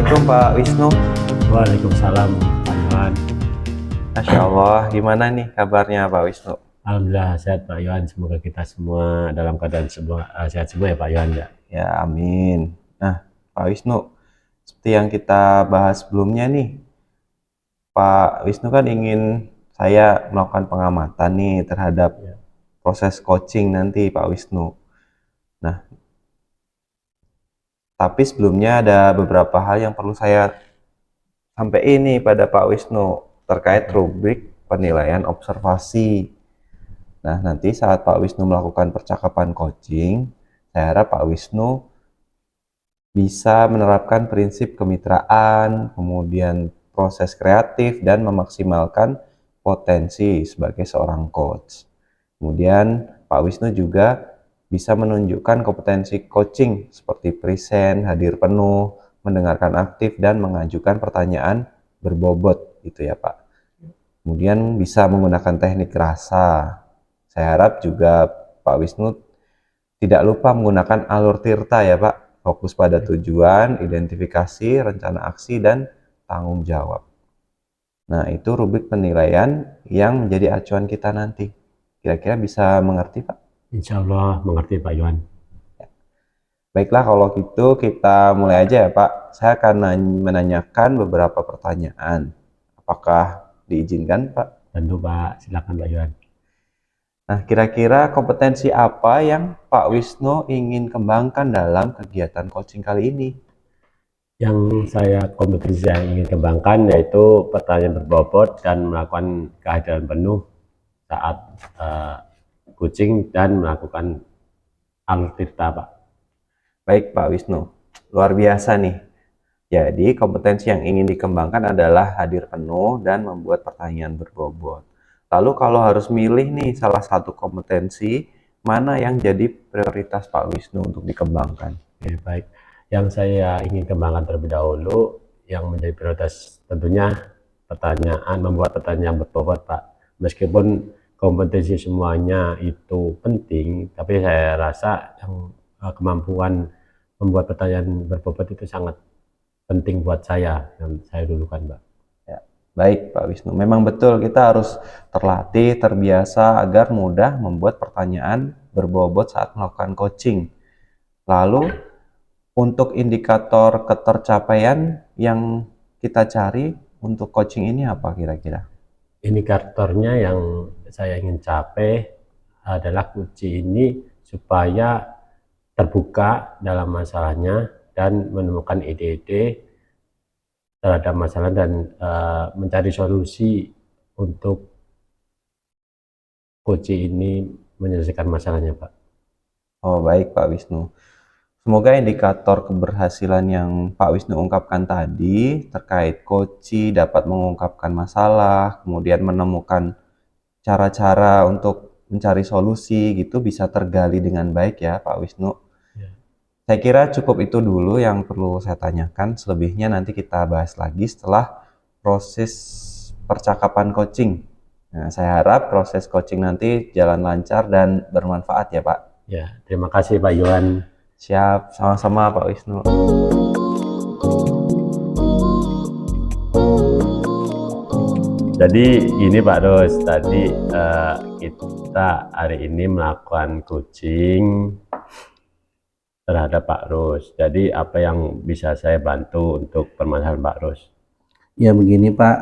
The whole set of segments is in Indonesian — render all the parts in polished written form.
Assalamualaikum Pak Wisnu. Waalaikumsalam Pak Yohan. Masya Allah, gimana nih kabarnya Pak Wisnu? Alhamdulillah sehat Pak Yohan. Semoga kita semua dalam keadaan sehat semua ya Pak Yohan ya. Ya, amin. Nah, Pak Wisnu, seperti yang kita bahas sebelumnya nih, Pak Wisnu kan ingin saya melakukan pengamatan nih terhadap Ya. proses coaching nanti Pak Wisnu. Nah, tapi sebelumnya ada beberapa hal yang perlu saya sampaikan ini pada Pak Wisnu terkait rubrik penilaian observasi. Nah, nanti saat Pak Wisnu melakukan percakapan coaching, saya harap Pak Wisnu bisa menerapkan prinsip kemitraan, kemudian proses kreatif, dan memaksimalkan potensi sebagai seorang coach. Kemudian Pak Wisnu juga bisa menunjukkan kompetensi coaching seperti present, hadir penuh, mendengarkan aktif, dan mengajukan pertanyaan berbobot gitu ya Pak. Kemudian bisa menggunakan teknik rasa. Saya harap juga Pak Wisnu tidak lupa menggunakan alur tirta ya Pak. Fokus pada tujuan, identifikasi, rencana aksi, dan tanggung jawab. Nah, itu rubrik penilaian yang menjadi acuan kita nanti. Kira-kira bisa mengerti Pak? Insya Allah mengerti Pak Yohan. Baiklah, kalau gitu kita mulai aja ya Pak. Saya akan menanyakan beberapa pertanyaan. Apakah diizinkan Pak? Tentu Pak, silakan Pak Yohan. Nah, kira-kira kompetensi apa yang Pak Wisnu ingin kembangkan dalam kegiatan coaching kali ini? Yang kompetensi yang ingin kembangkan yaitu pertanyaan berbobot dan melakukan kehadiran penuh saat coaching dan melakukan alur tirta Pak. Baik Pak Wisnu, luar biasa nih. Jadi kompetensi yang ingin dikembangkan adalah hadir penuh dan membuat pertanyaan berbobot. Lalu kalau harus milih nih salah satu kompetensi, mana yang jadi prioritas Pak Wisnu untuk dikembangkan? Oke, baik. Yang saya ingin kembangkan terlebih dahulu yang menjadi prioritas tentunya membuat pertanyaan berbobot Pak. Meskipun kompetensi semuanya itu penting, tapi saya rasa yang kemampuan membuat pertanyaan berbobot itu sangat penting buat saya yang saya dulukan Pak. Ya, baik Pak Wisnu, memang betul kita harus terlatih, terbiasa agar mudah membuat pertanyaan berbobot saat melakukan coaching. Lalu untuk indikator ketercapaian yang kita cari untuk coaching ini apa kira-kira? Indikatornya yang saya ingin capai adalah kunci ini supaya terbuka dalam masalahnya dan menemukan ide-ide terhadap masalah dan mencari solusi untuk kunci ini menyelesaikan masalahnya Pak. Oh baik Pak Wisnu. Semoga indikator keberhasilan yang Pak Wisnu ungkapkan tadi terkait coaching dapat mengungkapkan masalah, kemudian menemukan cara-cara untuk mencari solusi gitu bisa tergali dengan baik ya Pak Wisnu. Ya. Saya kira cukup itu dulu yang perlu saya tanyakan. Selebihnya nanti kita bahas lagi setelah proses percakapan coaching. Nah, saya harap proses coaching nanti jalan lancar dan bermanfaat ya Pak. Ya, terima kasih Pak Yohan. Siap, sama-sama Pak Wisnu. Jadi gini Pak Ros, tadi kita hari ini melakukan coaching terhadap Pak Ros. Jadi apa yang bisa saya bantu untuk permasalahan Pak Ros? Ya begini Pak,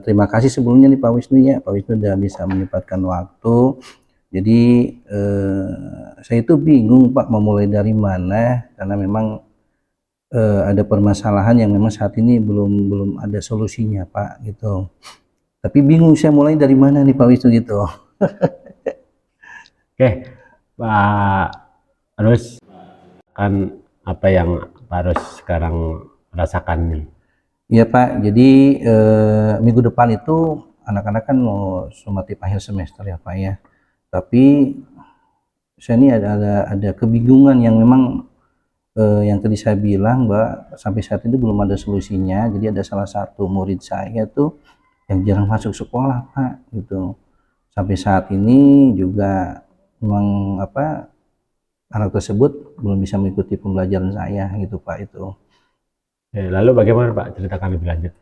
terima kasih sebelumnya nih Pak Wisnu ya. Pak Wisnu sudah bisa menyempatkan waktu. Jadi saya itu bingung Pak mau mulai dari mana karena memang ada permasalahan yang memang saat ini belum ada solusinya Pak gitu. Tapi bingung saya mulai dari mana nih Pak Wisnu gitu. Oke, Pak Ros, kan apa yang Pak Ros sekarang rasakan nih? Iya Pak, jadi minggu depan itu anak-anak kan mau sumatif akhir semester ya Pak ya. Tapi saya ini ada kebingungan yang memang yang tadi saya bilang Mbak, sampai saat ini belum ada solusinya. Jadi ada salah satu murid saya tuh yang jarang masuk sekolah Pak gitu. Sampai saat ini juga memang anak tersebut belum bisa mengikuti pembelajaran saya gitu Pak itu. Lalu bagaimana Pak? Ceritakan lebih lanjut.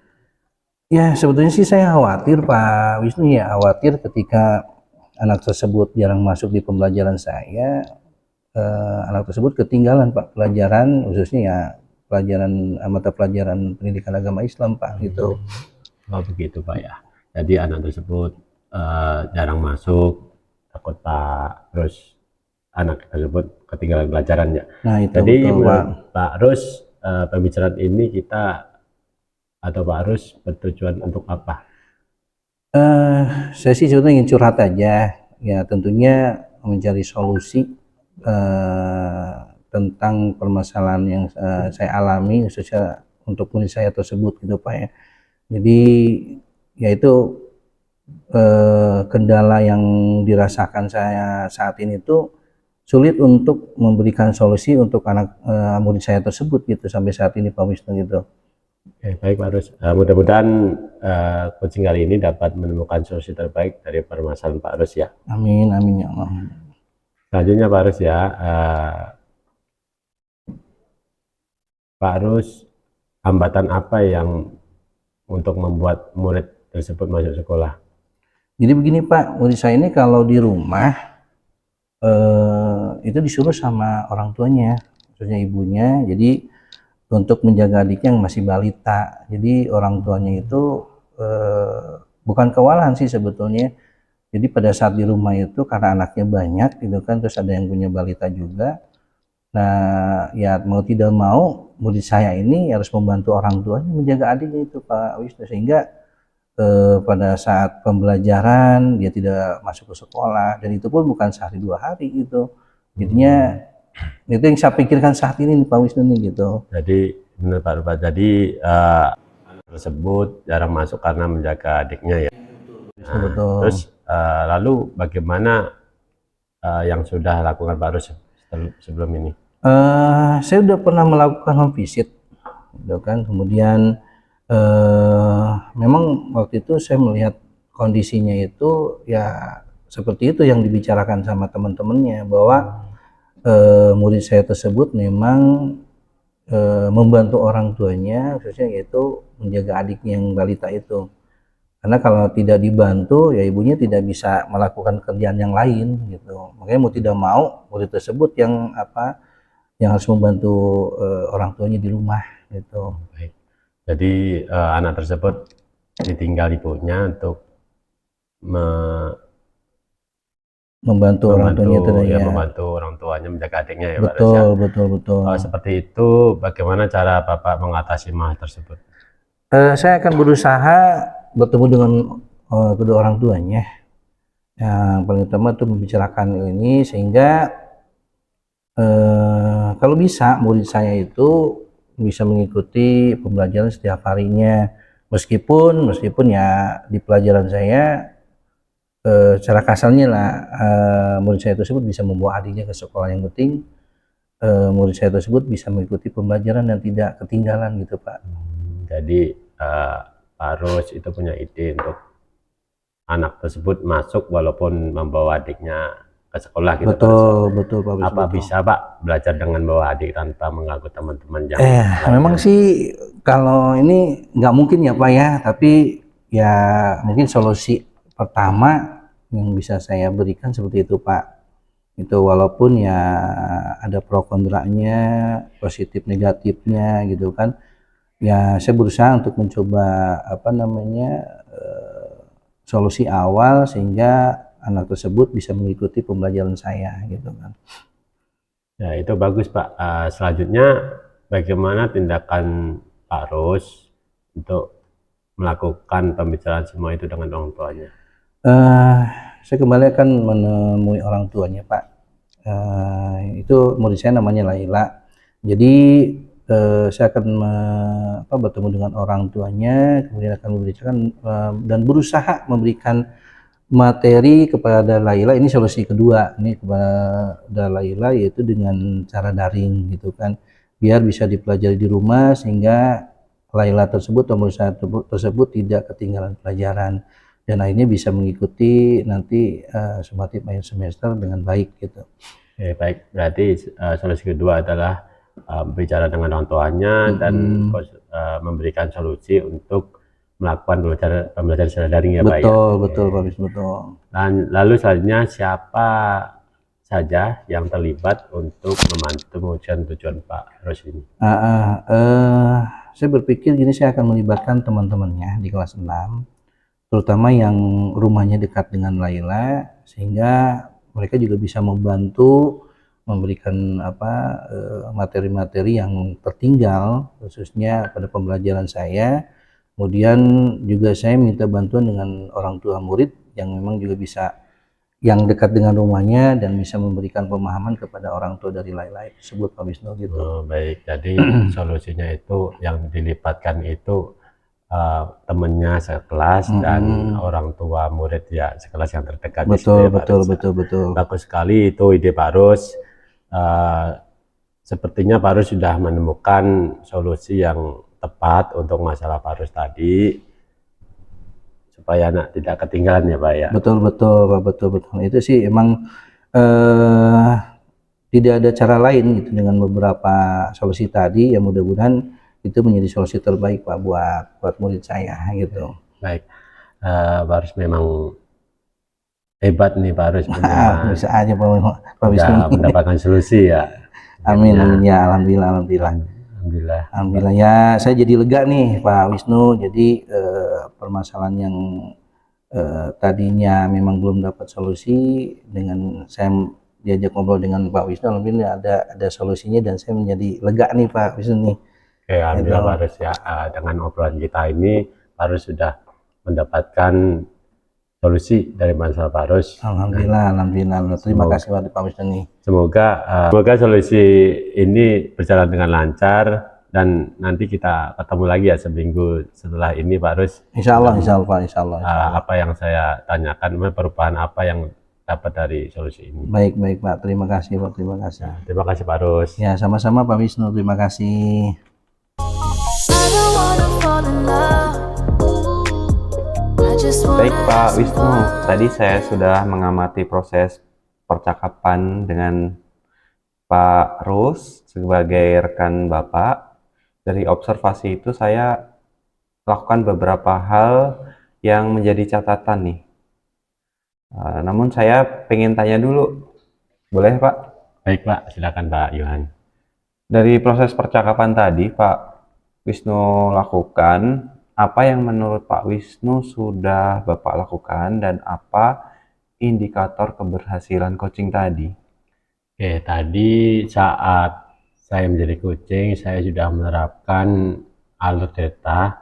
Ya, sebetulnya sih saya khawatir Pak Wisnu, ya khawatir ketika anak tersebut jarang masuk di pembelajaran saya, anak tersebut ketinggalan Pak pelajaran, khususnya ya pelajaran mata pelajaran pendidikan agama Islam Pak gitu. Oh begitu Pak ya. Jadi anak tersebut jarang masuk, takut Pak, terus anak tersebut ketinggalan pelajaran ya. Nah itu Jadi betul Pak. menurut Pak Rus, pembicaraan ini kita atau Pak Rus bertujuan untuk apa? Saya sih sebetulnya ingin curhat aja, ya tentunya mencari solusi tentang permasalahan yang saya alami, khususnya untuk murid saya tersebut gitu Pak ya. Jadi ya itu kendala yang dirasakan saya saat ini tuh sulit untuk memberikan solusi untuk anak murid saya tersebut gitu sampai saat ini Pak Wisnu gitu. Oke, baik Pak Rus. Mudah-mudahan coaching kali ini dapat menemukan solusi terbaik dari permasalahan Pak Rus ya. Amin, amin ya Allah. Selanjutnya Pak Rus ya, Pak Rus, hambatan apa yang untuk membuat murid tersebut masuk sekolah? Jadi begini Pak, murid saya ini kalau di rumah itu disuruh sama orang tuanya, maksudnya ibunya. Jadi untuk menjaga adiknya yang masih balita. Jadi orang tuanya itu bukan kewalahan sih sebetulnya. Jadi pada saat di rumah itu karena anaknya banyak gitu kan, terus ada yang punya balita juga. Nah ya mau tidak mau murid saya ini harus membantu orang tuanya menjaga adiknya itu Pak Wisnu, sehingga pada saat pembelajaran dia tidak masuk ke sekolah, dan itu pun bukan sehari 2 hari gitu. Jadinya itu yang saya pikirkan saat ini nih Pak Wisnu nih gitu. Jadi benar Pak Rupa, jadi anak tersebut jarang masuk karena menjaga adiknya ya. Nah, Betul. terus lalu bagaimana yang sudah lakukan Pak Rus sebelum ini? Saya udah pernah melakukan home visit, gitu kan. Kemudian memang waktu itu saya melihat kondisinya itu ya seperti itu yang dibicarakan sama teman-temannya, bahwa murid saya tersebut memang membantu orang tuanya, khususnya yaitu menjaga adiknya yang balita itu. Karena kalau tidak dibantu ya ibunya tidak bisa melakukan kerjaan yang lain gitu. Makanya mau tidak mau murid tersebut yang harus membantu orang tuanya di rumah gitu. Baik. Jadi anak tersebut ditinggal ibunya untuk Membantu orang tuanya itu ya. membantu orang tuanya menjaga adiknya ya Pak Rus ya. Betul, betul, betul. Seperti itu, bagaimana cara Bapak mengatasi masalah tersebut? Saya akan berusaha bertemu dengan kedua orang tuanya. Yang paling utama itu membicarakan ini, sehingga kalau bisa murid saya itu bisa mengikuti pembelajaran setiap harinya, meskipun ya di pelajaran saya secara kasarnya lah murid saya tersebut bisa membawa adiknya ke sekolah. Yang penting murid saya tersebut bisa mengikuti pembelajaran dan tidak ketinggalan gitu Pak. Jadi Pak Rus itu punya ide untuk anak tersebut masuk walaupun membawa adiknya ke sekolah gitu. Betul, betul Pak. Apa betul. Bisa Pak belajar dengan bawa adik tanpa mengganggu teman-teman yang memang sih kalau ini nggak mungkin ya Pak ya, tapi ya mungkin solusi pertama yang bisa saya berikan seperti itu Pak. Itu walaupun ya ada pro kontranya, positif negatifnya gitu kan. Ya saya berusaha untuk mencoba solusi awal sehingga anak tersebut bisa mengikuti pembelajaran saya gitu kan. Ya itu bagus Pak. Selanjutnya bagaimana tindakan Pak Rus untuk melakukan pembicaraan semua itu dengan orang tuanya? Saya kembali akan menemui orang tuanya Pak. Itu murid saya namanya Laila. Jadi saya akan bertemu dengan orang tuanya, kemudian akan membicarakan dan berusaha memberikan materi kepada Laila. Ini solusi kedua ini kepada Laila, yaitu dengan cara daring gitu kan, biar bisa dipelajari di rumah sehingga Laila tersebut atau murid saya tersebut tidak ketinggalan pelajaran dan akhirnya bisa mengikuti nanti sumatif akhir semester dengan baik gitu. Baik, berarti solusi kedua adalah bicara dengan orang tuanya dan memberikan solusi untuk melakukan pembelajaran secara daring ya Pak ya. Betul, betul Pak Wisnu, betul. Dan lalu selanjutnya siapa saja yang terlibat untuk membantu mewujudkan tujuan Pak Ros ini? Saya berpikir gini, saya akan melibatkan teman-temannya di kelas 6, terutama yang rumahnya dekat dengan Laila, sehingga mereka juga bisa membantu memberikan materi-materi yang tertinggal khususnya pada pembelajaran saya. Kemudian juga saya minta bantuan dengan orang tua murid yang memang juga bisa, yang dekat dengan rumahnya dan bisa memberikan pemahaman kepada orang tua dari Laila tersebut Pak Wisnu gitu. Oh, baik, jadi solusinya itu yang dilibatkan itu temennya sekelas dan orang tua murid ya sekelas yang terdekat. Betul, betul. Bagus sekali itu ide Pak Ros. Sepertinya Pak Ros sudah menemukan solusi yang tepat untuk masalah Pak Ros tadi, supaya anak tidak ketinggalan ya Pak ya. Betul Pak, betul. Itu sih emang tidak ada cara lain gitu dengan beberapa solusi tadi, yang mudah-mudahan itu menjadi solusi terbaik Pak buat murid saya gitu. Baik, Pak Ros memang hebat nih Pak Ros, bisa aja Pak Wisnu sudah mendapatkan solusi ya. Amin ya, alhamdulillah ya, saya jadi lega nih Pak Wisnu. Jadi permasalahan yang tadinya memang belum dapat solusi, dengan saya diajak ngobrol dengan Pak Wisnu, alhamdulillah ada solusinya dan saya menjadi lega nih Pak Wisnu nih. Oke, alhamdulillah Pak Ros ya, dengan obrolan kita ini Pak Ros sudah mendapatkan solusi dari masalah Pak Ros. Alhamdulillah. Terima kasih Pak Wisnu nih. Semoga solusi ini berjalan dengan lancar dan nanti kita ketemu lagi ya seminggu setelah ini Pak Ros. Insya Allah. Apa yang saya tanyakan, perubahan apa yang dapat dari solusi ini. Baik Pak, terima kasih Pak, terima kasih. Nah, terima kasih Pak Ros. Ya, sama-sama Pak Wisnu, terima kasih. Baik Pak Wisnu, tadi saya sudah mengamati proses percakapan dengan Pak Ros sebagai rekan Bapak. Dari observasi itu saya lakukan beberapa hal yang menjadi catatan nih. Namun saya pengen tanya dulu, boleh Pak? Baik Pak, silakan Pak Yohan. Dari proses percakapan tadi Pak Wisnu lakukan, apa yang menurut Pak Wisnu sudah Bapak lakukan dan apa indikator keberhasilan coaching tadi? Oke, tadi saat saya menjadi coaching, saya sudah menerapkan alur data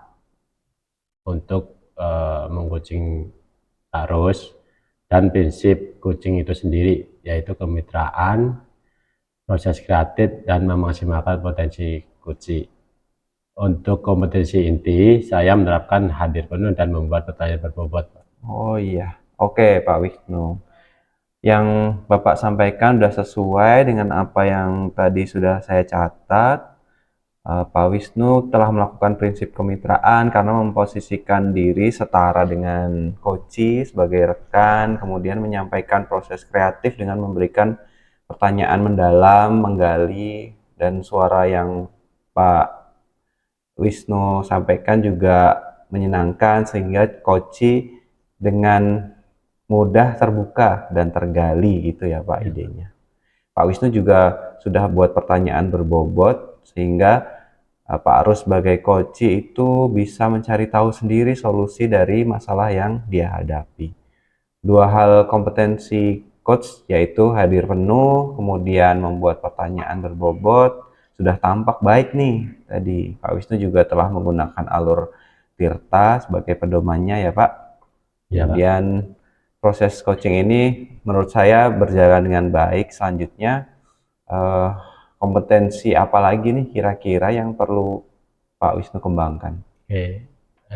untuk mengcoaching Pak Ros, dan prinsip coaching itu sendiri, yaitu kemitraan, proses kreatif, dan memaksimalkan potensi coaching. Untuk kompetensi inti, saya menerapkan hadir penuh dan membuat pertanyaan berbobot. Oh iya, oke Pak Wisnu. Yang Bapak sampaikan sudah sesuai dengan apa yang tadi sudah saya catat. Pak Wisnu telah melakukan prinsip kemitraan karena memposisikan diri setara dengan coach sebagai rekan, kemudian menyampaikan proses kreatif dengan memberikan pertanyaan mendalam, menggali, dan suara yang Pak Wisnu sampaikan juga menyenangkan sehingga coach dengan mudah terbuka dan tergali gitu ya Pak idenya. Pak Wisnu juga sudah buat pertanyaan berbobot sehingga Pak Ros sebagai coach itu bisa mencari tahu sendiri solusi dari masalah yang dia hadapi. Dua hal kompetensi coach yaitu hadir penuh, kemudian membuat pertanyaan berbobot, sudah tampak baik nih. Tadi Pak Wisnu juga telah menggunakan alur Tirta sebagai pedomannya ya Pak. Ya, Kemudian proses coaching ini menurut saya berjalan dengan baik. Selanjutnya kompetensi apa lagi nih kira-kira yang perlu Pak Wisnu kembangkan? Oke,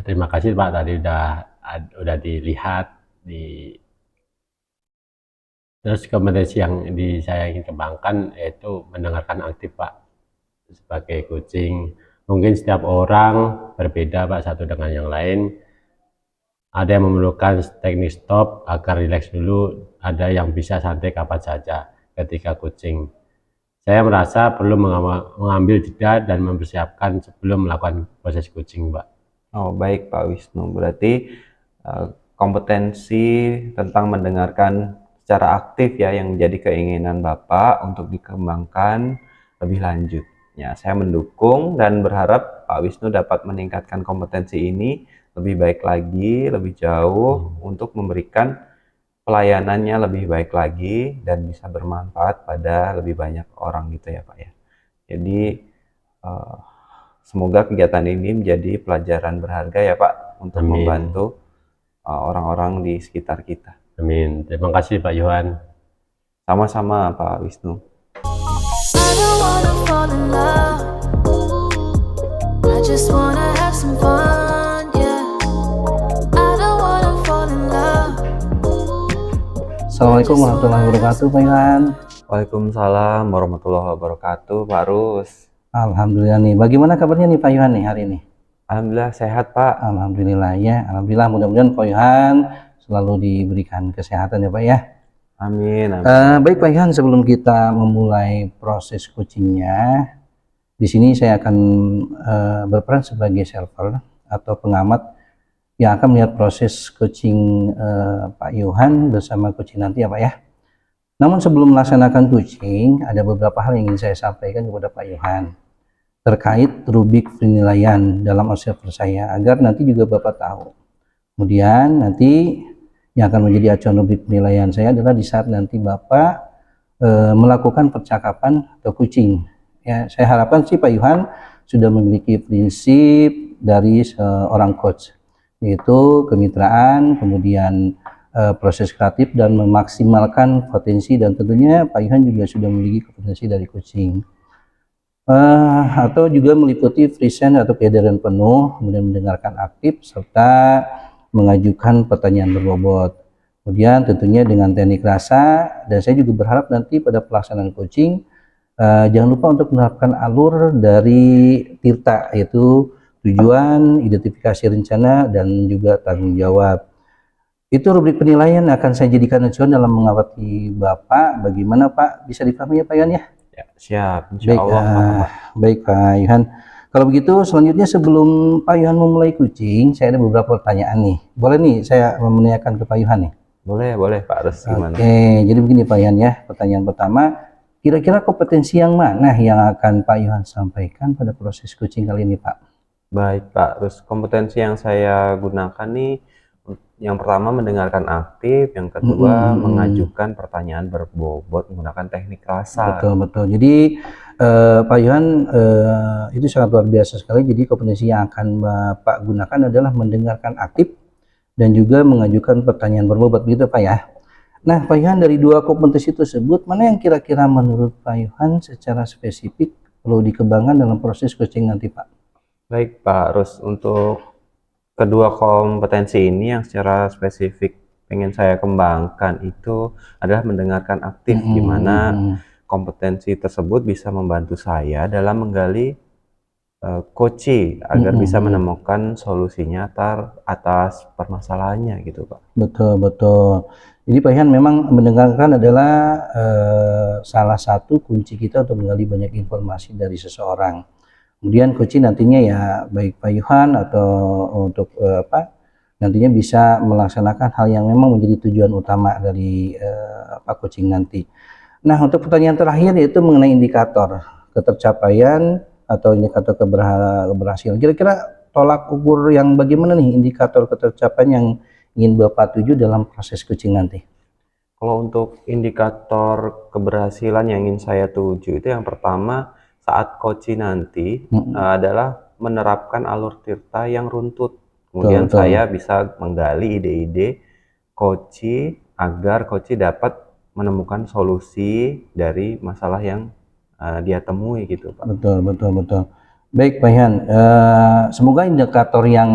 terima kasih Pak, tadi udah dilihat terus kompetensi yang saya ingin kembangkan yaitu mendengarkan aktif Pak. Sebagai coaching, mungkin setiap orang berbeda Pak, satu dengan yang lain. Ada yang memerlukan teknik stop agar rileks dulu, ada yang bisa santai kapan saja ketika coaching. saya merasa perlu mengambil jeda dan mempersiapkan sebelum melakukan proses coaching, Pak. Oh, baik Pak Wisnu. Berarti kompetensi tentang mendengarkan secara aktif ya yang menjadi keinginan Bapak untuk dikembangkan lebih lanjut. Ya, saya mendukung dan berharap Pak Wisnu dapat meningkatkan kompetensi ini lebih baik lagi, lebih jauh untuk memberikan pelayanannya lebih baik lagi dan bisa bermanfaat pada lebih banyak orang gitu ya Pak ya. Jadi semoga kegiatan ini menjadi pelajaran berharga ya Pak untuk Amin. membantu orang-orang di sekitar kita. Amin. Terima kasih Pak Yohan. Sama-sama Pak Wisnu. I don't wanna fall in love. I just wanna have some fun, yeah. I don't wanna fall in love. Assalamualaikum warahmatullahi wabarakatuh Pak Yohan. Waalaikumsalam warahmatullahi wabarakatuh Pak Rus. Alhamdulillah nih, bagaimana kabarnya nih Pak Yohan nih hari ini? Alhamdulillah sehat Pak. Alhamdulillah ya, alhamdulillah, mudah-mudahan Pak Yohan selalu diberikan kesehatan ya Pak ya. Amin, amin. Baik Pak Yohan, sebelum kita memulai proses coachingnya, di sini saya akan berperan sebagai server atau pengamat yang akan melihat proses coaching Pak Yohan bersama coaching nanti ya Pak ya. Namun sebelum melaksanakan coaching, ada beberapa hal yang ingin saya sampaikan kepada Pak Yohan terkait rubrik penilaian dalam observer saya, agar nanti juga Bapak tahu. Kemudian nanti yang akan menjadi acuan rubrik penilaian saya adalah di saat nanti Bapak melakukan percakapan atau coaching. Ya, saya harapkan sih Pak Yohan sudah memiliki prinsip dari seorang coach, yaitu kemitraan, kemudian proses kreatif dan memaksimalkan potensi, dan tentunya Pak Yohan juga sudah memiliki kompetensi dari coaching. Atau juga meliputi present atau kehadiran penuh, kemudian mendengarkan aktif, serta mengajukan pertanyaan berbobot. Kemudian tentunya dengan teknik rasa, dan saya juga berharap nanti pada pelaksanaan coaching jangan lupa untuk menerapkan alur dari Tirta, yaitu tujuan, identifikasi rencana, dan juga tanggung jawab. Itu rubrik penilaian akan saya jadikan acuan dalam mengawasi Bapak. Bagaimana Pak, bisa dipahami ya Pak Yohan ya? Ya, siap, insya Allah Pak. Baik Pak Yohan. Kalau begitu selanjutnya sebelum Pak Yohan memulai coaching, saya ada beberapa pertanyaan nih. Boleh nih saya menanyakan ke Pak Yohan nih? Boleh Pak Rus, gimana? Oke, jadi begini Pak Yohan ya. Pertanyaan pertama, kira-kira kompetensi yang mana yang akan Pak Yohan sampaikan pada proses coaching kali ini Pak? Baik Pak Rus, kompetensi yang saya gunakan nih, yang pertama mendengarkan aktif, yang kedua mengajukan pertanyaan berbobot menggunakan teknik rasa. Betul. Jadi Pak Yohan itu sangat luar biasa sekali. Jadi kompetensi yang akan Bapak gunakan adalah mendengarkan aktif dan juga mengajukan pertanyaan berbobot, begitu Pak ya. Nah Pak Yohan, dari dua kompetensi tersebut, mana yang kira-kira menurut Pak Yohan secara spesifik perlu dikembangkan dalam proses coaching nanti Pak? Baik Pak Rus, untuk kedua kompetensi ini yang secara spesifik pengen saya kembangkan itu adalah mendengarkan aktif, di mana kompetensi tersebut bisa membantu saya dalam menggali coaching agar bisa menemukan solusinya atas permasalahannya gitu Pak. Betul. Jadi Pak Yohan, memang mendengarkan adalah salah satu kunci kita untuk menggali banyak informasi dari seseorang. Kemudian coaching nantinya ya baik Pak Yohan atau untuk nantinya bisa melaksanakan hal yang memang menjadi tujuan utama dari coaching nanti. Nah, untuk pertanyaan terakhir yaitu mengenai indikator ketercapaian atau indikator keberhasilan. Kira-kira tolak ukur yang bagaimana nih indikator ketercapaian yang ingin Bapak tuju dalam proses coaching nanti? Kalau untuk indikator keberhasilan yang ingin saya tuju itu yang pertama saat coaching nanti adalah menerapkan alur Tirta yang runtut. Kemudian saya bisa menggali ide-ide coaching agar coaching dapat menemukan solusi dari masalah yang dia temui gitu Pak. Betul. Baik Pak Yohan, semoga indikator yang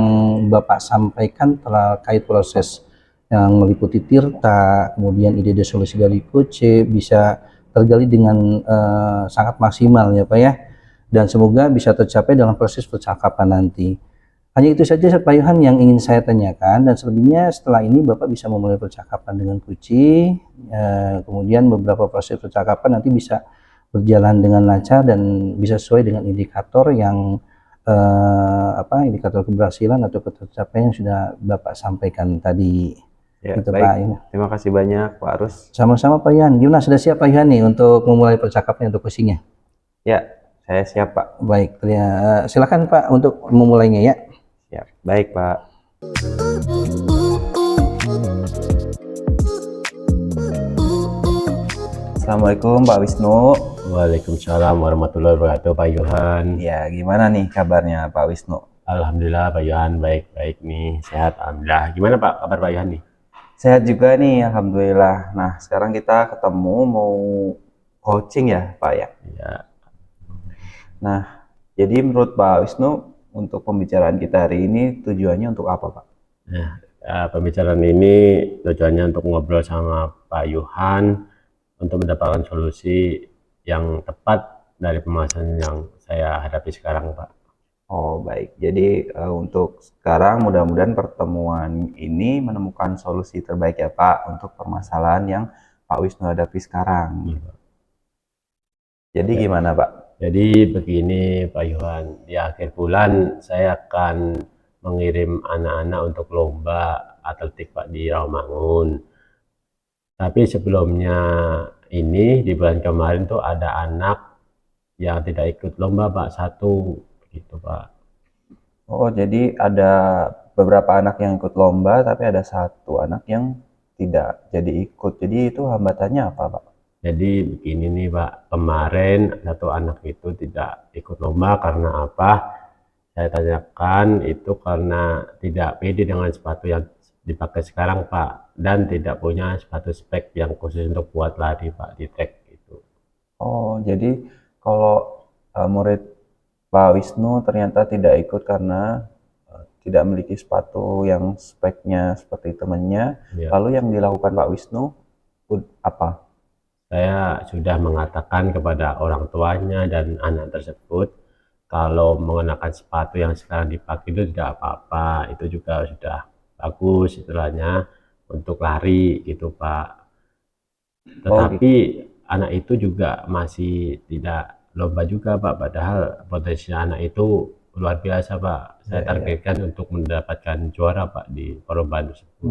Bapak sampaikan terkait proses yang meliputi Tirta, kemudian ide-ide solusi dari coaching bisa tergali dengan sangat maksimal ya Pak ya, dan semoga bisa tercapai dalam proses percakapan nanti. Hanya itu saja Pak Yohan yang ingin saya tanyakan, dan selebihnya setelah ini Bapak bisa memulai percakapan dengan coaching, kemudian beberapa proses percakapan nanti bisa berjalan dengan lancar dan bisa sesuai dengan indikator yang indikator keberhasilan atau pencapaian yang sudah Bapak sampaikan tadi. Ya, Gitu baik. Pak. Terima kasih banyak Pak Arus. Sama-sama Pak Yohan. Gimana, sudah siap Pak Yohan nih untuk memulai percakapan untuk coachingnya? Ya, saya siap Pak. Baik, silakan Pak untuk memulainya ya. Siap. Baik Pak. Assalamualaikum Pak Wisnu. Waalaikumsalam warahmatullahi wabarakatuh Pak Yohan. Ya, gimana nih kabarnya Pak Wisnu? Alhamdulillah Pak Yohan, baik-baik nih, sehat alhamdulillah. Gimana Pak kabar Pak Yohan nih? Sehat juga nih, alhamdulillah. Nah, sekarang kita ketemu mau coaching ya, Pak ya. Ya, Nah, jadi menurut Pak Wisnu untuk pembicaraan kita hari ini tujuannya untuk apa, Pak? nah, pembicaraan ini tujuannya untuk ngobrol sama Pak Yohan untuk mendapatkan solusi yang tepat dari permasalahan yang saya hadapi sekarang Pak. Oh, baik. Jadi untuk sekarang mudah-mudahan pertemuan ini menemukan solusi terbaik ya, Pak, untuk permasalahan yang Pak Wisnu hadapi sekarang. Jadi Ya. gimana, Pak? Jadi begini Pak Yohan, di akhir bulan saya akan mengirim anak-anak untuk lomba atletik Pak di Rawamangun. Tapi sebelumnya ini di bulan kemarin tuh ada anak yang tidak ikut lomba Pak, satu gitu Pak. Oh, jadi ada beberapa anak yang ikut lomba, tapi ada satu anak yang tidak jadi ikut. Jadi itu hambatannya apa, Pak? Jadi begini nih Pak, kemarin satu anak itu tidak ikut lomba karena apa? Saya tanyakan itu karena tidak pede dengan sepatu yang dipakai sekarang Pak, dan tidak punya sepatu spek yang khusus untuk buat lari Pak di track itu. Oh, jadi kalau murid Pak Wisnu ternyata tidak ikut karena tidak memiliki sepatu yang speknya seperti temannya. Ya. Lalu yang dilakukan Pak Wisnu apa? Saya sudah mengatakan kepada orang tuanya dan anak tersebut kalau mengenakan sepatu yang sekarang dipakai itu tidak apa-apa, itu juga sudah bagus istilahnya untuk lari gitu Pak. Tetapi anak itu juga masih tidak lomba juga Pak, padahal potensi anak itu luar biasa Pak. Saya targetkan untuk mendapatkan juara Pak di perlombaan tersebut.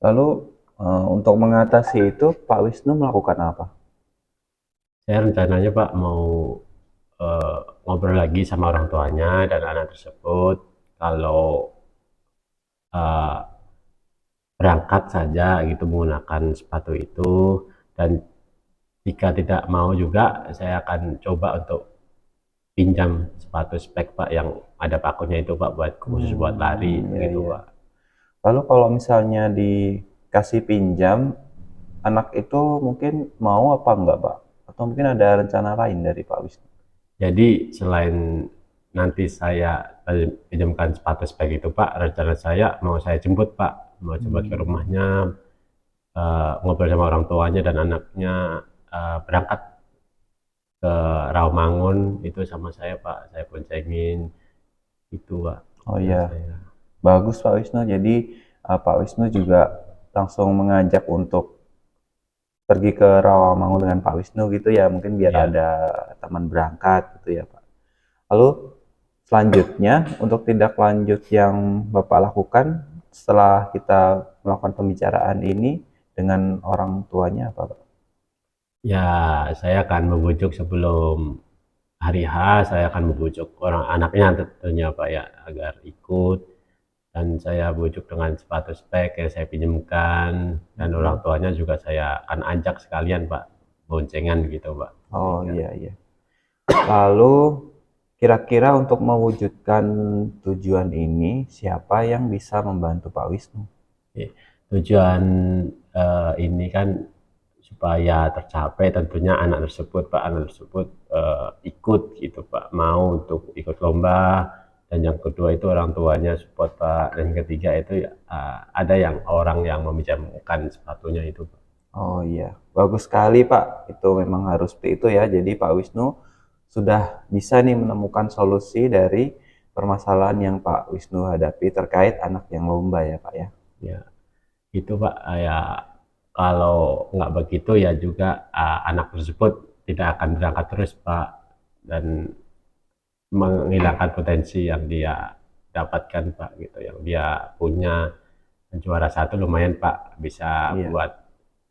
Lalu untuk mengatasi itu Pak Wisnu melakukan apa? Saya rencananya Pak mau ngobrol lagi sama orang tuanya dan anak tersebut kalau berangkat saja gitu menggunakan sepatu itu, dan jika tidak mau juga saya akan coba untuk pinjam sepatu spek Pak yang ada pakunya itu Pak, buat khusus buat lari gitu Pak. Lalu kalau misalnya dikasih pinjam, anak itu mungkin mau apa enggak Pak? Atau mungkin ada rencana lain dari Pak Wisnu? Jadi selain nanti saya pinjamkan sepatu spek itu Pak, rencana saya mau saya jemput Pak, mau jemput ke rumahnya, ngobrol sama orang tuanya dan anaknya, berangkat ke Rawamangun itu sama saya Pak, saya boncengin itu Pak. Oh iya, bagus Pak Wisnu. Jadi Pak Wisnu juga langsung mengajak untuk pergi ke Rawamangun dengan Pak Wisnu gitu ya, mungkin biar ada teman berangkat gitu ya Pak. Lalu selanjutnya untuk tindak lanjut yang Bapak lakukan setelah kita melakukan pembicaraan ini dengan orang tuanya apa Pak? Ya, saya akan membujuk sebelum hari H, saya akan membujuk orang anaknya tentunya Pak ya, agar ikut, dan saya bujuk dengan sepatu spek yang saya pinjamkan, dan orang tuanya juga saya akan ajak sekalian Pak, boncengan gitu Pak. Oh iya. Lalu kira-kira untuk mewujudkan tujuan ini siapa yang bisa membantu Pak Wisnu? Tujuan ini kan supaya tercapai tentunya anak tersebut Pak, anak tersebut ikut gitu Pak, mau untuk ikut lomba, dan yang kedua itu orang tuanya support Pak, dan yang ketiga itu ada orang yang meminjamkan sepatunya itu Pak. Oh iya, bagus sekali Pak, itu memang harus seperti itu ya. Jadi Pak Wisnu sudah bisa nih menemukan solusi dari permasalahan yang Pak Wisnu hadapi terkait anak yang lomba ya Pak ya. Ya, itu Pak, ya kalau nggak begitu ya juga anak tersebut tidak akan berangkat terus Pak, dan menghilangkan potensi yang dia dapatkan Pak gitu, yang dia punya. Juara 1 lumayan Pak, bisa Iya. buat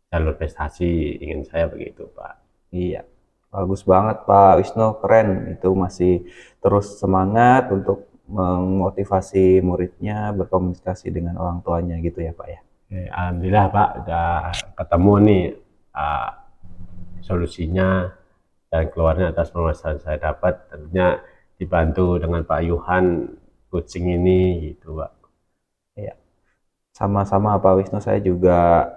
jalur prestasi, ingin saya begitu Pak. Iya, bagus banget Pak Wisnu, keren. Itu masih terus semangat untuk memotivasi muridnya berkomunikasi dengan orang tuanya gitu ya Pak ya. Oke, alhamdulillah Pak, udah ketemu nih uh, solusinya dan keluarnya atas permasalahan saya dapat, tentunya dibantu dengan Pak Yuhan coaching ini gitu Pak. Iya. Sama-sama Pak Wisnu, saya juga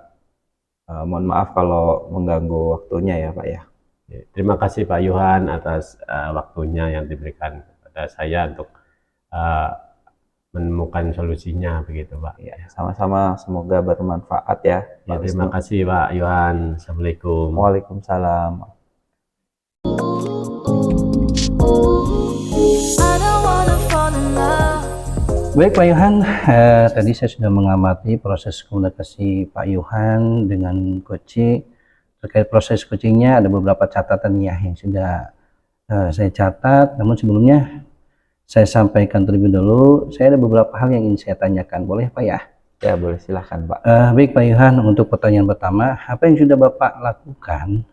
mohon maaf kalau mengganggu waktunya ya Pak ya. Ya, terima kasih Pak Yuhan atas waktunya yang diberikan kepada saya untuk uh, menemukan solusinya begitu Pak. Iya, sama-sama, semoga bermanfaat ya Ya, Pak terima Wisnu. kasih Pak Yuhan. Assalamualaikum. Waalaikumsalam. I don't wanna fall in love. Baik Pak Yohan, tadi saya sudah mengamati proses komunikasi Pak Yohan dengan coach. Terkait proses coachingnya ada beberapa catatan ya yang sudah saya catat. Namun sebelumnya saya sampaikan terlebih dahulu, saya ada beberapa hal yang ingin saya tanyakan. Boleh Pak ya? Ya boleh, silahkan Pak. Baik Pak Yohan, untuk pertanyaan pertama, apa yang sudah Bapak lakukan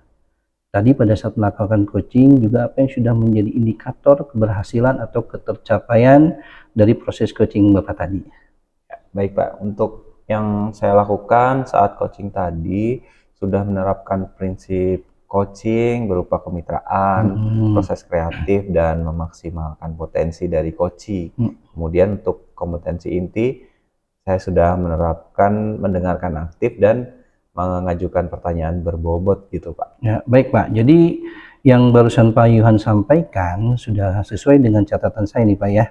tadi pada saat melakukan coaching, juga apa yang sudah menjadi indikator keberhasilan atau ketercapaian dari proses coaching Bapak tadi? Baik Pak, untuk yang saya lakukan saat coaching tadi sudah menerapkan prinsip coaching berupa kemitraan, proses kreatif, dan memaksimalkan potensi dari coaching. Kemudian untuk kompetensi inti, saya sudah menerapkan mendengarkan aktif dan mengajukan pertanyaan berbobot gitu Pak. Ya, baik Pak. Jadi yang barusan Pak Yuhan sampaikan sudah sesuai dengan catatan saya nih Pak ya.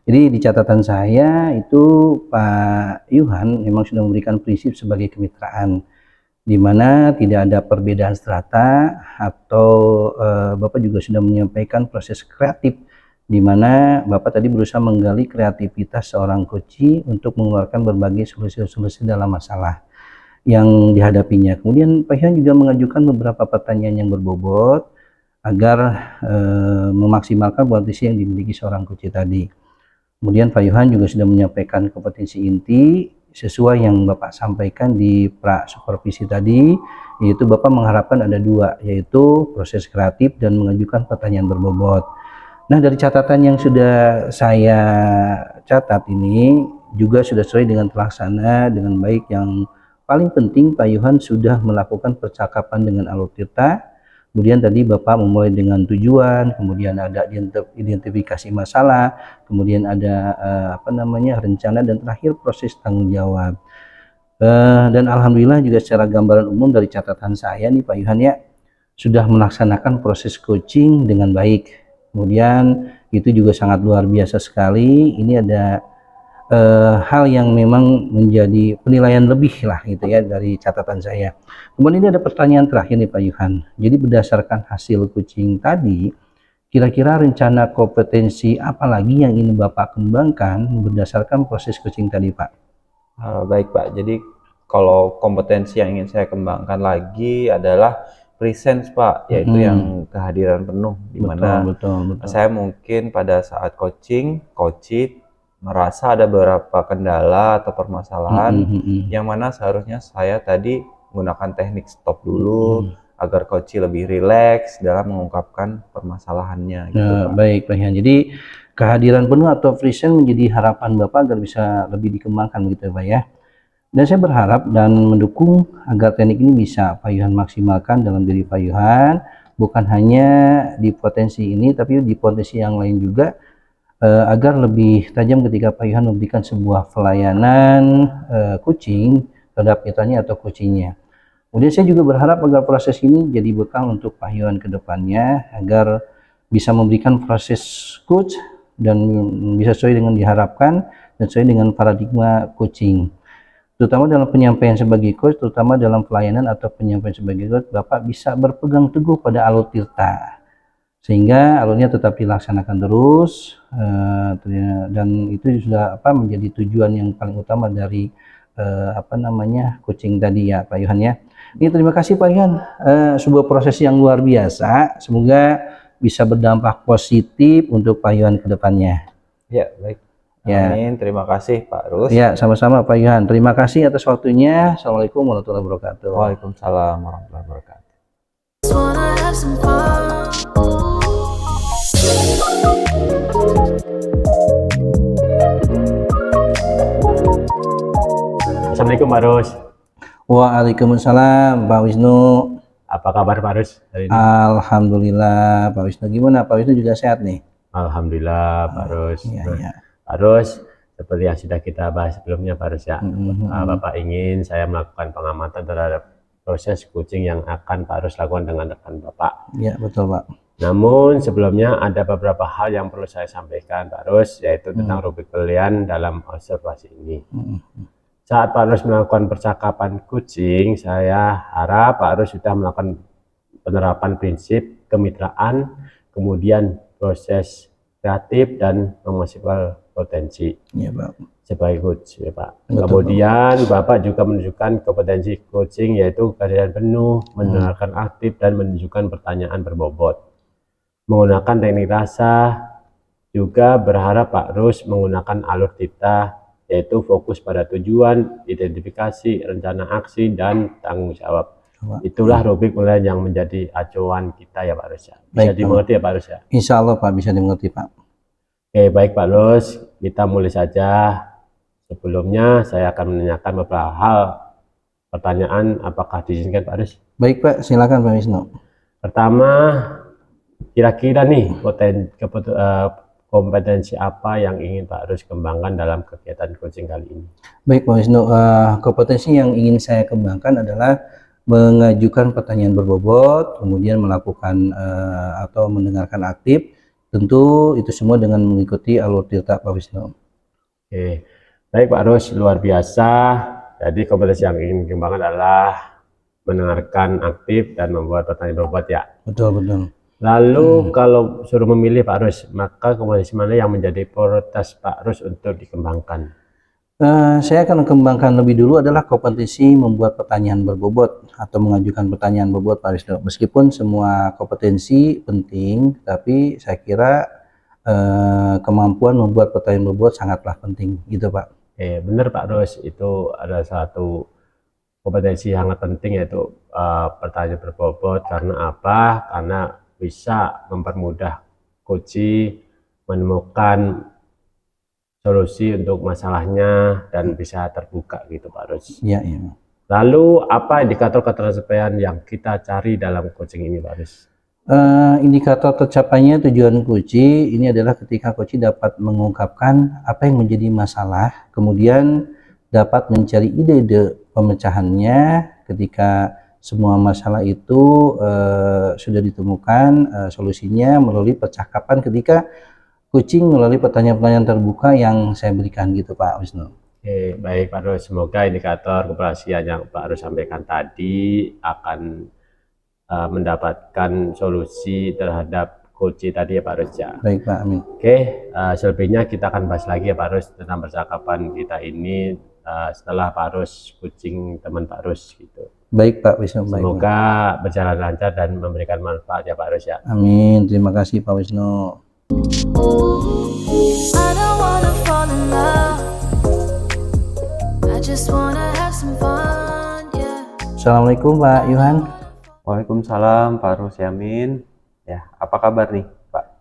Jadi di catatan saya itu Pak Yuhan memang sudah memberikan prinsip sebagai kemitraan, di mana tidak ada perbedaan strata, atau Bapak juga sudah menyampaikan proses kreatif, di mana Bapak tadi berusaha menggali kreativitas seorang coach untuk mengeluarkan berbagai solusi-solusi dalam masalah yang dihadapinya. Kemudian Pak Yuhan juga mengajukan beberapa pertanyaan yang berbobot agar memaksimalkan potensi yang dimiliki seorang coach tadi. Kemudian Pak Yuhan juga sudah menyampaikan kompetensi inti sesuai yang Bapak sampaikan di pra supervisi tadi, yaitu Bapak mengharapkan ada dua, yaitu proses kreatif dan mengajukan pertanyaan berbobot. Nah, dari catatan yang sudah saya catat ini juga sudah sesuai dengan terlaksana dengan baik. Yang paling penting Pak Yuhan sudah melakukan percakapan dengan Alur Tirta. Kemudian tadi Bapak memulai dengan tujuan, kemudian ada identifikasi masalah, kemudian ada rencana, dan terakhir proses tanggung jawab. Dan alhamdulillah juga secara gambaran umum dari catatan saya nih Pak Yuhan ya, sudah melaksanakan proses coaching dengan baik. Kemudian itu juga sangat luar biasa sekali. Ini ada hal yang memang menjadi penilaian lebih lah gitu ya dari catatan saya. Kemudian ini ada pertanyaan terakhir nih Pak Yuhan. Jadi berdasarkan hasil coaching tadi, kira-kira rencana kompetensi apa lagi yang ingin Bapak kembangkan berdasarkan proses coaching tadi Pak? Baik Pak, jadi kalau kompetensi yang ingin saya kembangkan lagi adalah presence Pak, yaitu yang kehadiran penuh, di mana betul. saya mungkin pada saat coaching merasa ada beberapa kendala atau permasalahan yang mana seharusnya saya tadi menggunakan teknik stop dulu agar coach lebih rileks dalam mengungkapkan permasalahannya gitu Pak. Baik Pak Yuhan, jadi kehadiran penuh atau present menjadi harapan Bapak agar bisa lebih dikembangkan gitu Pak ya. Dan saya berharap dan mendukung agar teknik ini bisa Pak Yuhan maksimalkan dalam diri Pak Yuhan, bukan hanya di potensi ini tapi di potensi yang lain juga, agar lebih tajam ketika Pak Yuhan memberikan sebuah pelayanan coaching terhadap mitranya atau coachingnya. Kemudian saya juga berharap agar proses ini jadi bekal untuk Pak Yuhan ke depannya, agar bisa memberikan proses coach dan bisa sesuai dengan diharapkan dan sesuai dengan paradigma coaching. Terutama dalam penyampaian sebagai coach, terutama dalam pelayanan atau penyampaian sebagai coach, Bapak bisa berpegang teguh pada Alur Tirta, sehingga alurnya tetap dilaksanakan terus, dan itu sudah menjadi tujuan yang paling utama dari apa namanya kucing tadi ya Pak Yuhan ya. Ini terima kasih Pak Yuhan, sebuah proses yang luar biasa. Semoga bisa berdampak positif untuk Pak Yuhan ke depannya. Ya, baik. Ya. Amin. Terima kasih Pak Rus. Ya, sama-sama Pak Yuhan. Terima kasih atas waktunya. Assalamualaikum warahmatullahi wabarakatuh. Waalaikumsalam warahmatullahi wabarakatuh. Just wanna have some fun. Assalamualaikum Pak Rus. Waalaikumsalam Pak Wisnu. Apa kabar Pak Rus hari ini? Alhamdulillah Pak Wisnu, gimana Pak Wisnu, juga sehat nih? Alhamdulillah Pak Rus. Iya, Nah, iya. Pak Rus, seperti yang sudah kita bahas sebelumnya Pak Rus ya, Bapak ingin saya melakukan pengamatan terhadap proses kucing yang akan Pak Rus lakukan dengan rekan Bapak. Iya, betul Pak. Namun sebelumnya ada beberapa hal yang perlu saya sampaikan Pak Rus, yaitu tentang rubrik penilaian dalam observasi ini. Saat Pak Rus melakukan percakapan kucing, saya harap Pak Rus sudah melakukan penerapan prinsip kemitraan, kemudian proses kreatif dan memaksimal potensi Iya Pak. sebagai coach ya Pak. Betul, Kemudian Bapak juga menunjukkan kompetensi coaching, yaitu kehadiran penuh, mendengarkan aktif, dan menunjukkan pertanyaan berbobot. Menggunakan teknik rasa, juga berharap Pak Rus menggunakan alur cipta, yaitu fokus pada tujuan, identifikasi, rencana aksi, dan tanggung jawab. Itulah rubrik penilaian yang menjadi acuan kita ya Pak Rus ya. Bisa Baik, dimengerti ya Pak Rus ya. Insya Allah Pak, bisa dimengerti Pak. Oke, baik Pak Rus, kita mulai saja. Sebelumnya saya akan menanyakan beberapa hal pertanyaan, apakah diizinkan Pak Rus? Baik Pak, silakan Pak Wisnu. Pertama, kira-kira nih kompetensi apa yang ingin Pak Rus kembangkan dalam kegiatan coaching kali ini? Baik Pak Wisnu, kompetensi yang ingin saya kembangkan adalah mengajukan pertanyaan berbobot, kemudian melakukan atau mendengarkan aktif. Tentu itu semua dengan mengikuti alur tirta Pak Wisnu. Oke, baik Pak Rus, luar biasa. Jadi kompetensi yang ingin dikembangkan adalah mendengarkan aktif dan membuat pertanyaan berbobot ya. Betul, betul. Lalu kalau suruh memilih Pak Rus, maka kompetensi mana yang menjadi prioritas Pak Rus untuk dikembangkan? Saya akan kembangkan lebih dulu adalah kompetensi membuat pertanyaan berbobot atau mengajukan pertanyaan berbobot Pak Wisnu. Meskipun semua kompetensi penting, tapi saya kira kemampuan membuat pertanyaan berbobot sangatlah penting, gitu Pak. Benar Pak Rus, itu ada satu kompetensi yang sangat penting, yaitu pertanyaan berbobot. Karena apa? Karena bisa mempermudah coach menemukan solusi untuk masalahnya dan bisa terbuka gitu Pak Rus. Iya, iya. Lalu apa indikator ketercapaian yang kita cari dalam coaching ini Pak Rus? Indikator tercapainya tujuan coach ini adalah ketika coach dapat mengungkapkan apa yang menjadi masalah, kemudian dapat mencari ide-ide pemecahannya ketika semua masalah itu sudah ditemukan solusinya melalui percakapan ketika coaching melalui pertanyaan-pertanyaan terbuka yang saya berikan gitu Pak Wisnu. Oke, baik Pak Rus, semoga indikator keberhasilan yang Pak Rus sampaikan tadi akan mendapatkan solusi terhadap coach tadi ya Pak Rus ya. Baik Pak, amin. Oke, selebihnya kita akan bahas lagi ya Pak Rus tentang percakapan kita ini setelah Pak Rus coaching teman Pak Rus gitu. Baik Pak Wisnu, baik. Semoga berjalan lancar dan memberikan manfaat ya Pak Rus ya. Amin, terima kasih Pak Wisnu. I don't wanna fall in love. I just wanna have some fun, yeah. Assalamualaikum Pak Yuhan. Waalaikumsalam Pak Rus Yamin. Ya, apa kabar nih Pak?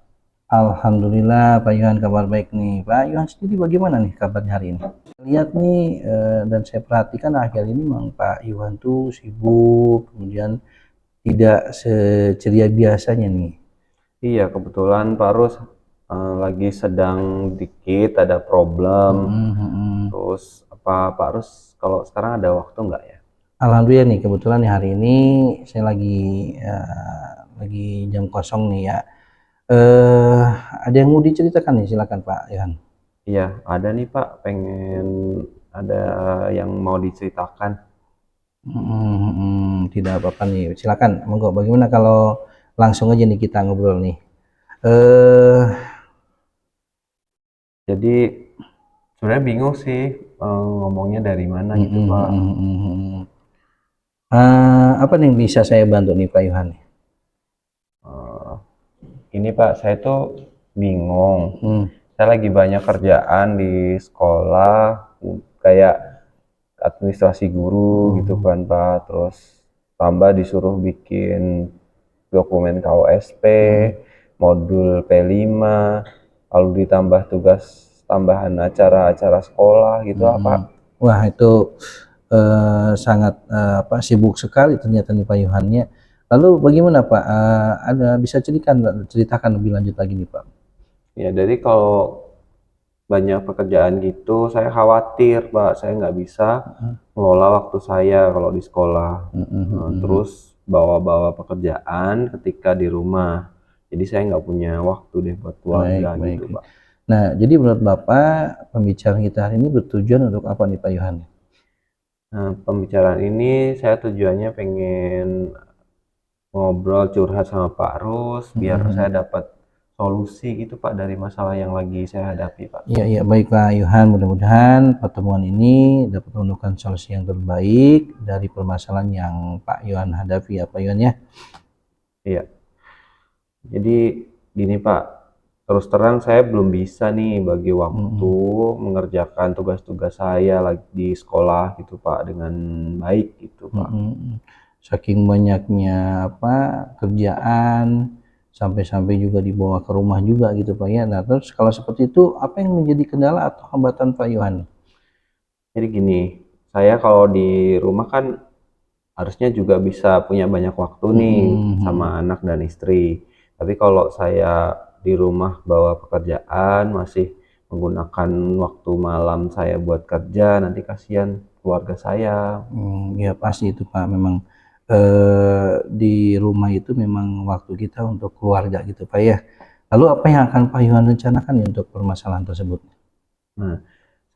Alhamdulillah Pak Yuhan, kabar baik nih. Pak Yuhan sendiri bagaimana nih kabarnya hari ini? Lihat nih dan saya perhatikan akhir ini memang Pak Yuhan tuh sibuk, kemudian tidak seceria biasanya nih. Iya, kebetulan Pak Rus lagi sedang dikit ada problem. Terus apa Pak Rus kalau sekarang ada waktu nggak ya? Alhamdulillah nih, kebetulan nih hari ini saya lagi jam kosong nih ya. Ada yang mau diceritakan nih, silakan Pak Yuhan. Iya, ada nih Pak, pengen ada yang mau diceritakan. Tidak apa-apa nih, silakan, monggo. Bagaimana kalau langsung aja nih kita ngobrol nih. Jadi Sebenarnya bingung sih ngomongnya dari mana gitu Pak. Apa nih yang bisa saya bantu nih Pak Yohan? Eh, ini Pak, saya tuh bingung. Hmm. Saya lagi banyak kerjaan di sekolah, kayak administrasi guru gitu kan Pak. Terus tambah disuruh bikin dokumen KOSP, modul P5, lalu ditambah tugas tambahan acara-acara sekolah gitu Pak. Wah itu sangat sibuk sekali ternyata nih Pak Yohannya. Lalu bagaimana Pak? Ada bisa ceritakan lebih lanjut lagi nih Pak? Ya, jadi kalau banyak pekerjaan gitu, saya khawatir Pak, saya nggak bisa ngelola waktu saya kalau di sekolah. Terus bawa-bawa pekerjaan ketika di rumah. Jadi saya nggak punya waktu deh buat keluarga Baik. gitu Pak. Nah, jadi menurut Bapak pembicaraan kita hari ini bertujuan untuk apa nih Pak Yohan? Nah, pembicaraan ini saya tujuannya pengen ngobrol curhat sama Pak Rus biar saya dapat solusi gitu Pak dari masalah yang lagi saya hadapi Pak. Iya, baik Pak Yohan. Mudah-mudahan pertemuan ini dapat menemukan solusi yang terbaik dari permasalahan yang Pak Yohan hadapi ya Pak Yohan ya. Iya. Jadi gini Pak, terus terang saya belum bisa nih bagi waktu mengerjakan tugas-tugas saya lagi di sekolah gitu Pak dengan baik gitu Pak. Saking banyaknya kerjaan sampai-sampai juga dibawa ke rumah juga gitu Pak ya. Nah, terus kalau seperti itu apa yang menjadi kendala atau hambatan Pak Yohan? Jadi gini, saya kalau di rumah kan harusnya juga bisa punya banyak waktu nih sama anak dan istri. Tapi kalau saya di rumah bawa pekerjaan, masih menggunakan waktu malam saya buat kerja, nanti kasihan keluarga saya. Ya pasti itu Pak, memang di rumah itu memang waktu kita untuk keluarga gitu Pak ya. Lalu apa yang akan Pak Yohan rencanakan ya untuk permasalahan tersebut? Nah,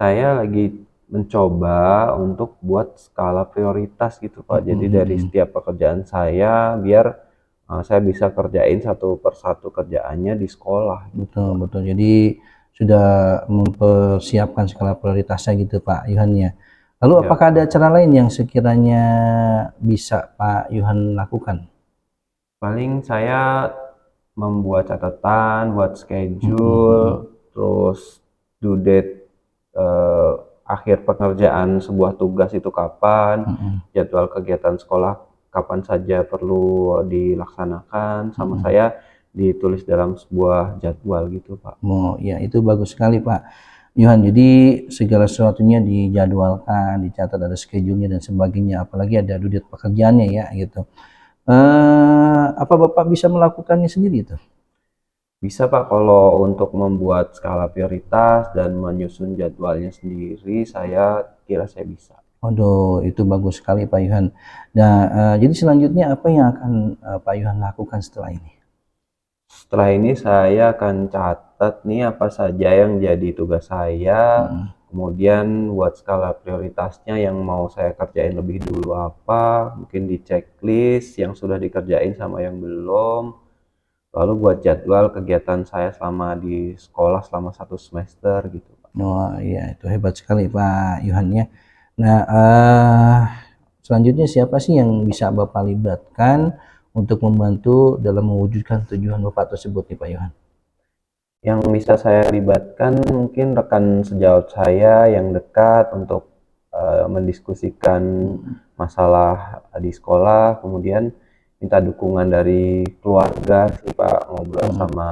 saya lagi mencoba untuk buat skala prioritas gitu Pak. Jadi dari setiap pekerjaan saya biar saya bisa kerjain satu persatu kerjaannya di sekolah. Betul. Jadi sudah mempersiapkan skala prioritasnya gitu Pak Yohan ya. Lalu Ya. apakah ada cara lain yang sekiranya bisa Pak Yohan lakukan? Paling saya membuat catatan, buat schedule, terus due date akhir pekerjaan sebuah tugas itu kapan, jadwal kegiatan sekolah kapan saja perlu dilaksanakan, sama saya ditulis dalam sebuah jadwal gitu Pak. Ya itu bagus sekali Pak Yohan. Jadi segala sesuatunya dijadwalkan, dicatat, ada schedule-nya dan sebagainya. Apalagi ada due date pekerjaannya ya gitu. Apa Bapak bisa melakukannya sendiri itu? Bisa Pak, kalau untuk membuat skala prioritas dan menyusun jadwalnya sendiri, saya kira saya bisa. Waduh, itu bagus sekali Pak Yohan. Nah, jadi selanjutnya apa yang akan Pak Yohan lakukan setelah ini? Setelah ini saya akan catat nih apa saja yang jadi tugas saya, kemudian buat skala prioritasnya yang mau saya kerjain lebih dulu apa, mungkin di checklist yang sudah dikerjain sama yang belum, lalu buat jadwal kegiatan saya selama di sekolah selama 1 semester gitu Pak. Oh iya, itu hebat sekali Pak Yohan ya. Nah, selanjutnya siapa sih yang bisa Bapak libatkan untuk membantu dalam mewujudkan tujuan Bapak tersebut nih Pak Yohan? Yang bisa saya libatkan mungkin rekan sejawat saya yang dekat untuk mendiskusikan masalah di sekolah, kemudian minta dukungan dari keluarga sih Pak, ngobrol sama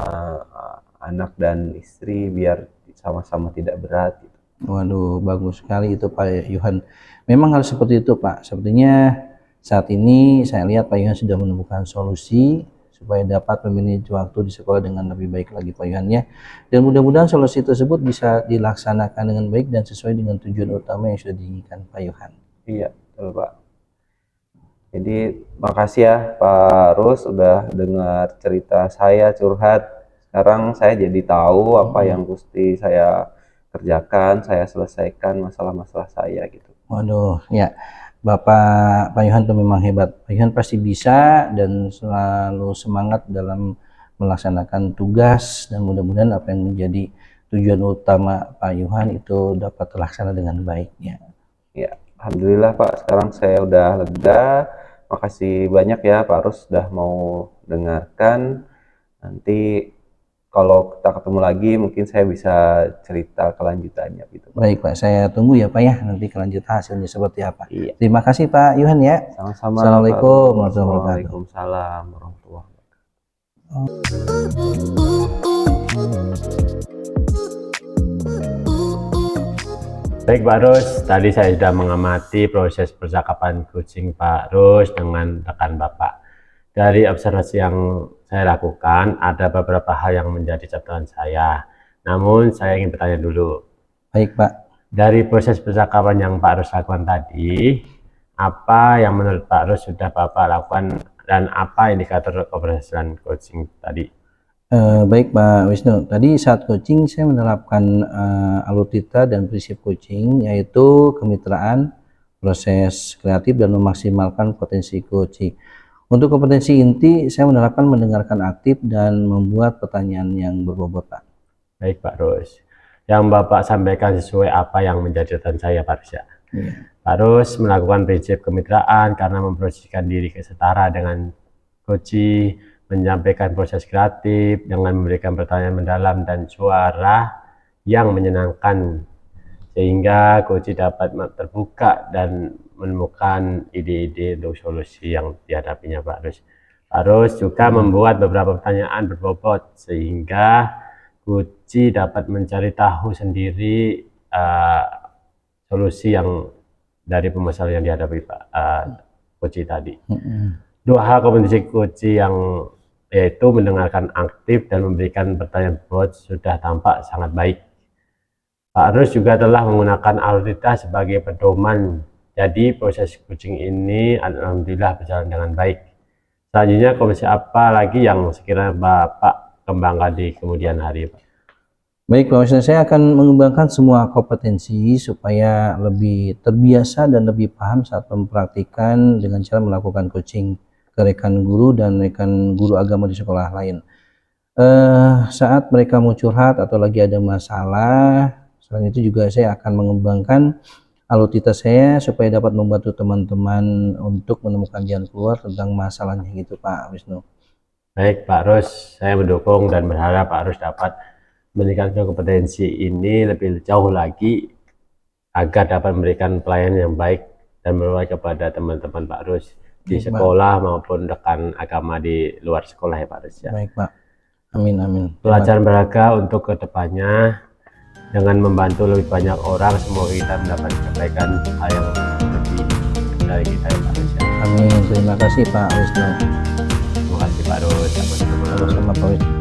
anak dan istri biar sama-sama tidak berat gitu. Waduh, bagus sekali itu Pak Yohan. Memang harus seperti itu Pak. Sepertinya saat ini saya lihat Pak Yohan sudah menemukan solusi supaya dapat memanage waktu di sekolah dengan lebih baik lagi Pak Yohan ya. Dan mudah-mudahan solusi tersebut bisa dilaksanakan dengan baik dan sesuai dengan tujuan utama yang sudah diinginkan Pak Yohan. Iya, betul Pak. Jadi makasih ya Pak Rus udah dengar cerita saya curhat. Sekarang saya jadi tahu apa yang mesti saya kerjakan, saya selesaikan masalah-masalah saya gitu. Waduh, ya. Pak Yohan itu memang hebat. Pak Yohan pasti bisa dan selalu semangat dalam melaksanakan tugas dan mudah-mudahan apa yang menjadi tujuan utama Pak Yuhan itu dapat terlaksana dengan baik ya. Ya, alhamdulillah Pak, sekarang saya udah lega. Makasih banyak ya Pak Rus sudah mau dengarkan. Nanti kalau kita ketemu lagi mungkin saya bisa cerita kelanjutannya gitu. Baik Pak, saya tunggu ya Pak ya, nanti kelanjutan hasilnya seperti apa. Iya, Terima kasih Pak Yuhan ya. sama-sama. Assalamualaikum Pak Rus. warahmatullahi wabarakatuh. Waalaikumsalam warahmatullahi wabarakatuh. Baik Pak Rus, tadi saya sudah mengamati proses percakapan kucing Pak Rus dengan rekan Bapak. Dari observasi yang saya lakukan, ada beberapa hal yang menjadi catatan saya. Namun saya ingin bertanya dulu, Baik Pak. dari proses percakapan yang Pak Rus lakukan tadi, apa yang menurut Pak Rus sudah Bapak lakukan dan apa indikator keberhasilan coaching tadi? Baik Pak Wisnu, tadi saat coaching saya menerapkan alutita dan prinsip coaching, yaitu kemitraan, proses kreatif, dan memaksimalkan potensi coaching. Untuk kompetensi inti, saya menerapkan mendengarkan aktif dan membuat pertanyaan yang berbobot Pak. Baik Pak Rus, yang Bapak sampaikan sesuai apa yang menjadi catatan saya Pak Rus ya. Pak Rus melakukan prinsip kemitraan karena memposisikan diri setara dengan coaching, menyampaikan proses kreatif dengan memberikan pertanyaan mendalam dan suara yang menyenangkan sehingga coach dapat terbuka dan menemukan ide-ide untuk solusi yang dihadapinya Pak Rus. Pak Rus juga membuat beberapa pertanyaan berbobot sehingga coach dapat mencari tahu sendiri solusi yang dari permasalahan yang dihadapi Pak coach tadi. Dua hal kompetensi coach yang yaitu mendengarkan aktif dan memberikan pertanyaan berbobot sudah tampak sangat baik. Pak Rus juga telah menggunakan alutita sebagai pedoman, jadi proses coaching ini alhamdulillah berjalan dengan baik. Selanjutnya kompetensi apa lagi yang sekiranya Bapak kembangkan di kemudian hari Pak? Baik Pak Wisnu, saya akan mengembangkan semua kompetensi supaya lebih terbiasa dan lebih paham saat mempraktikkan dengan cara melakukan coaching ke rekan guru dan rekan guru agama di sekolah lain. Saat mereka mau curhat atau lagi ada masalah, selain itu juga saya akan mengembangkan alutita saya supaya dapat membantu teman-teman untuk menemukan jalan keluar tentang masalahnya gitu Pak Wisnu. Baik Pak Rus, saya mendukung dan berharap Pak Rus dapat meningkatkan kompetensi ini lebih jauh lagi agar dapat memberikan pelayanan yang baik dan bermanfaat kepada teman-teman Pak Rus di sekolah maupun rekan agama di luar sekolah ya Pak Rus ya. Baik Pak, amin amin. Pelajaran berharga untuk kedepannya dengan membantu lebih banyak orang, semoga kita mendapat kebaikan hal yang lebih dari kita ya Pak Rus ya. Amin, terima kasih Pak Wisnu. Terima kasih Pak Rus, sama-sama. Sama Pak Wisnu.